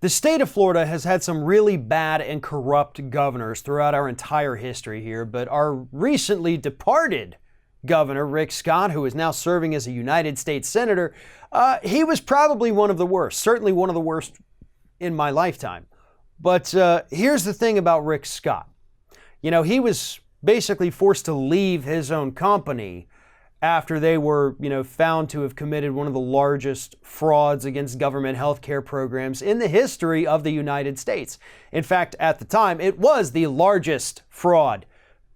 The state of Florida has had some really bad and corrupt governors throughout our entire history here, but our recently departed governor, Rick Scott, who is now serving as a United States Senator, he was probably one of the worst, certainly one of the worst in my lifetime. But here's the thing about Rick Scott. You know, he was basically forced to leave his own company after they were, found to have committed one of the largest frauds against government healthcare programs in the history of the United States. In fact, at the time, it was the largest fraud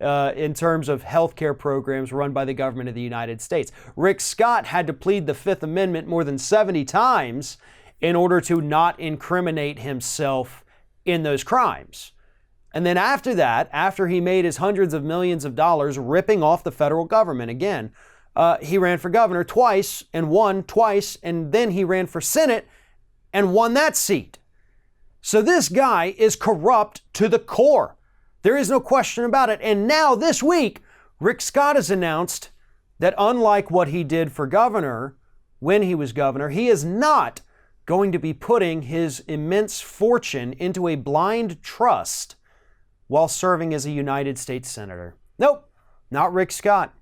in terms of healthcare programs run by the government of the United States. Rick Scott had to plead the Fifth Amendment more than 70 times in order to not incriminate himself in those crimes. And then after that, after he made his hundreds of millions of dollars ripping off the federal government again, he ran for governor twice and won twice, and then he ran for Senate and won that seat. So this guy is corrupt to the core. There is no question about it. And now this week, Rick Scott has announced that unlike what he did for governor when he was governor, he is not going to be putting his immense fortune into a blind trust while serving as a United States Senator. Nope, not Rick Scott.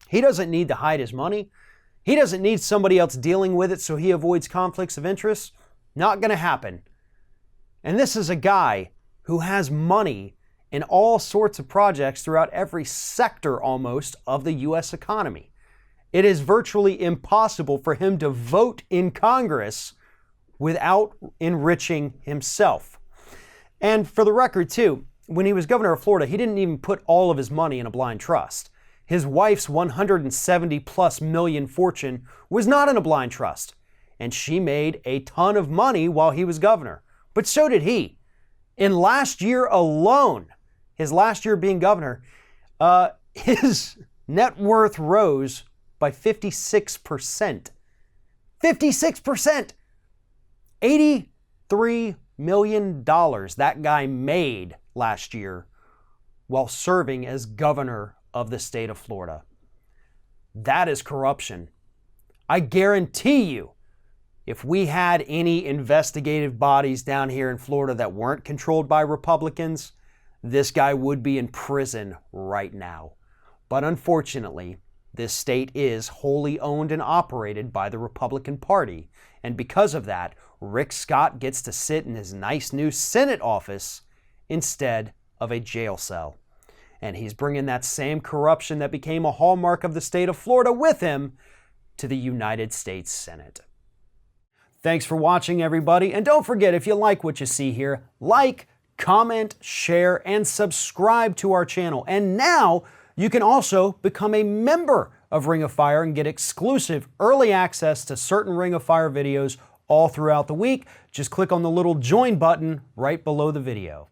He doesn't need to hide his money. He doesn't need somebody else dealing with it so he avoids conflicts of interest. Not going to happen. And this is a guy who has money in all sorts of projects throughout every sector almost of the U.S. economy. It is virtually impossible for him to vote in Congress without enriching himself. And for the record too, when he was governor of Florida, he didn't even put all of his money in a blind trust. His wife's 170 plus million fortune was not in a blind trust, and she made a ton of money while he was governor. But so did he. In last year alone, his last year being governor, his net worth rose by 56%. 56%! $83 million that guy made last year while serving as governor of the state of Florida. That is corruption. I guarantee you, if we had any investigative bodies down here in Florida that weren't controlled by Republicans, this guy would be in prison right now. But unfortunately, this state is wholly owned and operated by the Republican Party. And because of that, Rick Scott gets to sit in his nice new Senate office instead of a jail cell. And he's bringing that same corruption that became a hallmark of the state of Florida with him to the United States Senate. Thanks for watching, everybody. And don't forget, if you like what you see here, like, comment, share, and subscribe to our channel. And now you can also become a member of Ring of Fire and get exclusive early access to certain Ring of Fire videos all throughout the week. Just click on the little join button right below the video.